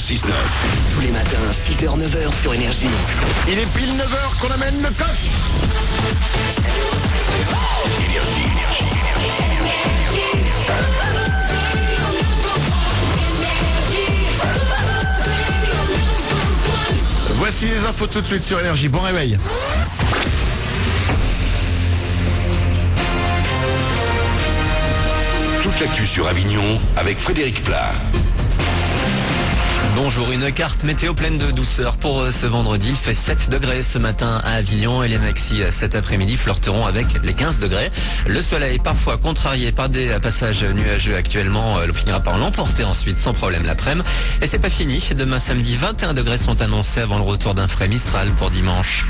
6-9. Tous les matins, 6h, 9h sur Énergie. Il est pile 9h qu'on amène le coq. Voici les infos tout de suite sur Énergie. Bon réveil. Toute l'actu sur Avignon avec Frédéric Plat. Bonjour, une carte météo pleine de douceur pour ce vendredi. Il fait 7 degrés ce matin à Avignon et les maxis cet après-midi flirteront avec les 15 degrés. Le soleil parfois contrarié par des passages nuageux actuellement finira par l'emporter ensuite sans problème l'après-midi. Et c'est pas fini. Demain samedi, 21 degrés sont annoncés avant le retour d'un frais Mistral pour dimanche.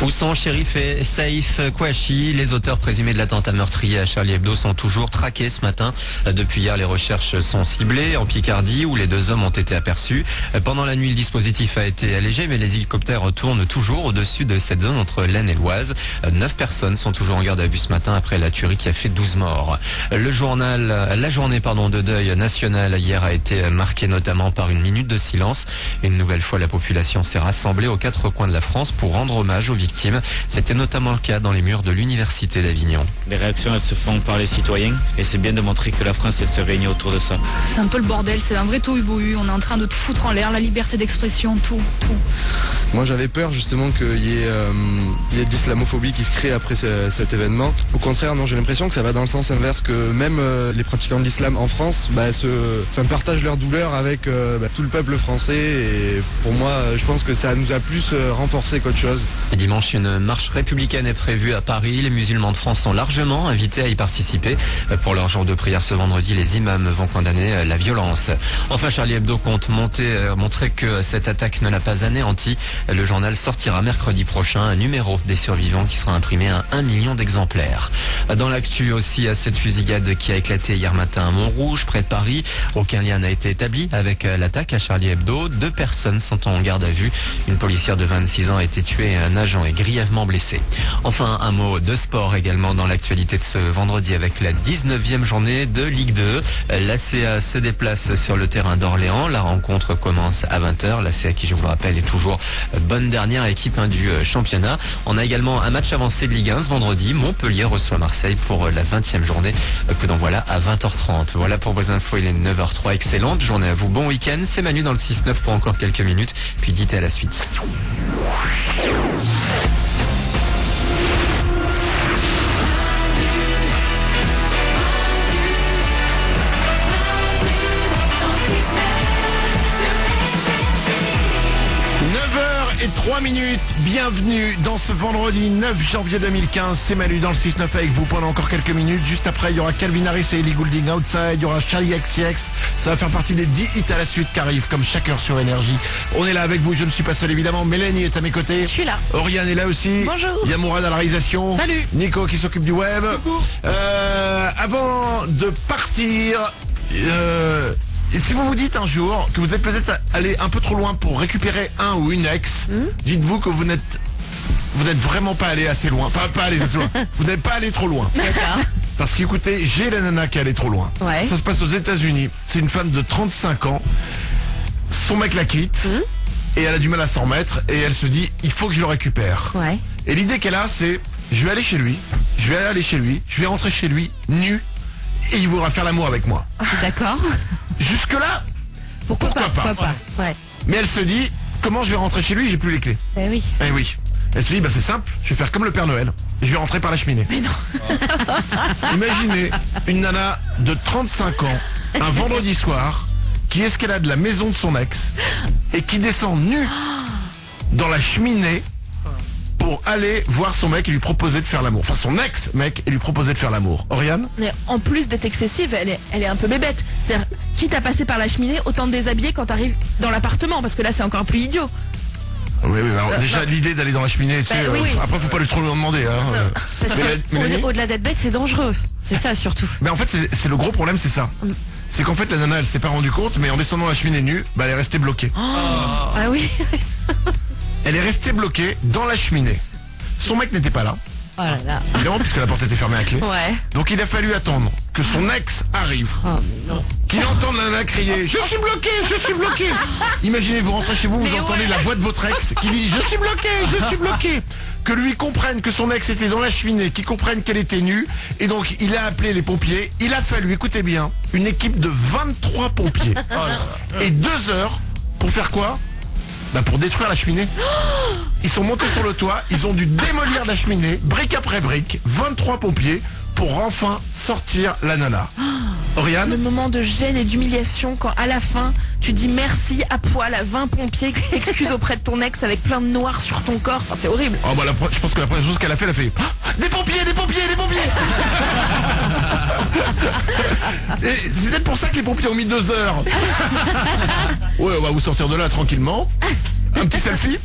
Où sont Chérif et Saïf Kouachi? Les auteurs présumés de l'attentat meurtrier à Charlie Hebdo sont toujours traqués ce matin. Depuis hier, les recherches sont ciblées en Picardie où les deux hommes ont été aperçus. Pendant la nuit, le dispositif a été allégé, mais les hélicoptères tournent toujours au-dessus de cette zone entre l'Aisne et l'Oise. 9 personnes sont toujours en garde à vue ce matin après la tuerie qui a fait 12 morts. La journée de deuil national hier a été marquée notamment par une minute de silence. Une nouvelle fois, la population s'est rassemblée aux 4 coins de la France pour rendre hommage aux victimes. C'était notamment le cas dans les murs de l'Université d'Avignon. Les réactions, elles se font par les citoyens et c'est bien de montrer que la France, elle se réunit autour de ça. C'est un peu le bordel, c'est un vrai tohu-bohu. On est en train de tout foutre en l'air, la liberté d'expression, tout. Moi j'avais peur justement qu'il y ait de l'islamophobie qui se crée après cet événement. Au contraire, non, j'ai l'impression que ça va dans le sens inverse, que même les pratiquants de l'islam en France partagent leur douleur avec tout le peuple français. Et pour moi, je pense que ça nous a plus renforcé qu'autre chose. Et dimanche, une marche républicaine est prévue à Paris. Les musulmans de France sont largement invités à y participer. Pour leur jour de prière ce vendredi, les imams vont condamner la violence. Enfin, Charlie Hebdo compte montrer que cette attaque ne l'a pas anéanti. Le journal sortira mercredi prochain un numéro des survivants qui sera imprimé à 1 million d'exemplaires. Dans l'actu aussi, cette fusillade qui a éclaté hier matin à Montrouge, près de Paris. Aucun lien n'a été établi avec l'attaque à Charlie Hebdo. 2 personnes sont en garde à vue. Une policière de 26 ans a été tuée et un agent est grièvement blessé. Enfin, un mot de sport également dans l'actualité de ce vendredi avec la 19e journée de Ligue 2. La CA se déplace sur le terrain d'Orléans. La rencontre commence à 20h. La CA qui, je vous le rappelle, est toujours bonne dernière équipe du championnat. On a également un match avancé de Ligue 1 ce vendredi. Montpellier reçoit Marseille pour la 20e journée que l'on voit là à 20h30. Voilà pour vos infos, il est 9h03. Excellente journée à vous. Bon week-end. C'est Manu dans le 6-9 pour encore quelques minutes. Puis dites à la suite. 9h03, bienvenue dans ce vendredi 9 janvier 2015, c'est Manu dans le 6-9 avec vous pendant encore quelques minutes. Juste après, il y aura Calvin Harris et Ellie Goulding Outside, il y aura Charlie XCX, ça va faire partie des 10 hits à la suite qui arrivent comme chaque heure sur Énergie. On est là avec vous, je ne suis pas seul évidemment, Mélanie est à mes côtés. Je suis là. Oriane est là aussi. Bonjour. Il y a Mourad à la réalisation. Salut. Nico qui s'occupe du web. Coucou. Avant de partir... Et si vous vous dites un jour que vous êtes peut-être allé un peu trop loin pour récupérer un ou une ex, dites-vous que vous n'êtes vraiment pas allé assez loin. Enfin, pas allé assez loin. Vous n'êtes pas allé trop loin. D'accord. Parce qu'écoutez, j'ai la nana qui est allée trop loin. Ouais. Ça se passe aux États-Unis. C'est une femme de 35 ans. Son mec la quitte. Et elle a du mal à s'en remettre. Et elle se dit, il faut que je le récupère. Ouais. Et l'idée qu'elle a, c'est, je vais aller chez lui. Je vais rentrer chez lui, nu. Et il voudra faire l'amour avec moi. D'accord. Jusque-là, pourquoi pas. Ouais. Mais elle se dit, comment je vais rentrer chez lui, j'ai plus les clés. Eh oui. Eh oui. Elle se dit, c'est simple, je vais faire comme le Père Noël. Je vais rentrer par la cheminée. Mais non. Imaginez une nana de 35 ans, un vendredi soir, qui escalade la maison de son ex et qui descend nue dans la cheminée pour aller voir son mec et lui proposer de faire l'amour. Enfin, son ex-mec et lui proposer de faire l'amour. Oriane ? Mais en plus d'être excessive, elle est un peu bébête. C'est-à-dire, quitte à passer par la cheminée, autant te déshabiller quand t'arrives dans l'appartement, parce que là, c'est encore plus idiot. Oui, alors déjà l'idée d'aller dans la cheminée, tu sais, oui. après faut pas lui trop lui demander. Parce que Au-delà d'être bête, c'est dangereux. C'est ça surtout. Mais en fait, c'est le gros problème, c'est ça. C'est qu'en fait, la nana, elle s'est pas rendue compte, mais en descendant la cheminée nue, elle est restée bloquée. Ah oui. Elle est restée bloquée dans la cheminée. Son mec n'était pas là. Oh là là. Évidemment, puisque la porte était fermée à clé. Ouais. Donc il a fallu attendre que son ex arrive. Oh mais non. Qu'il entende la nana crier « Je suis bloqué, je suis bloqué !» Imaginez, vous rentrez chez vous, vous Mais entendez ouais. la voix de votre ex qui dit « Je suis bloqué, je suis bloqué !» Que lui comprenne que son ex était dans la cheminée, qu'il comprenne qu'elle était nue. Et donc il a appelé les pompiers. Il a fallu, écoutez bien, une équipe de 23 pompiers. Et 2 heures pour faire quoi ? Bah pour détruire la cheminée. Ils sont montés sur le toit, ils ont dû démolir la cheminée, brique après brique, 23 pompiers, pour enfin sortir la nana. Oriane ? Le moment de gêne et d'humiliation quand à la fin tu dis merci à poil à 20 pompiers qui t'excusent auprès de ton ex avec plein de noir sur ton corps. Enfin, c'est horrible. Oh bah je pense que la première chose qu'elle a fait, elle a fait ah, des pompiers, des pompiers, des pompiers. Et c'est peut-être pour ça que les pompiers ont mis 2 heures. Ouais, on va vous sortir de là tranquillement. Un petit selfie.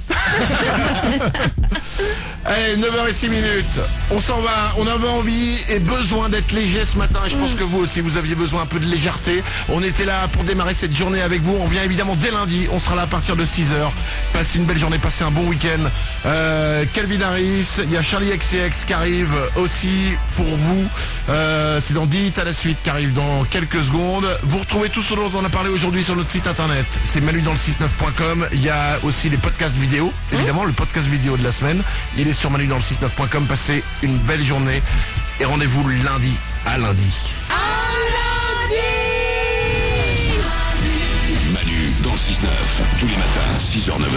Allez, 9h06. On s'en va, on avait envie et besoin d'être léger ce matin. Et je pense que vous aussi, vous aviez besoin un peu de légèreté. On était là pour démarrer cette journée avec vous. On revient évidemment dès lundi. On sera là à partir de 6h. Passez une belle journée, passez un bon week-end. Calvin Harris, il y a Charlie XCX qui arrive aussi pour vous. C'est dans 10 à la suite qui arrive dans quelques secondes. Vous retrouvez tout ce dont on a parlé aujourd'hui sur notre site internet. C'est manudansle69.com. Il y a aussi les podcasts vidéo. Évidemment, le podcast vidéo de la semaine. Il est sur manudansle69.com. Passez une belle journée et rendez-vous lundi à lundi. Manu dans le 6-9, tous les matins, 6h, 9h.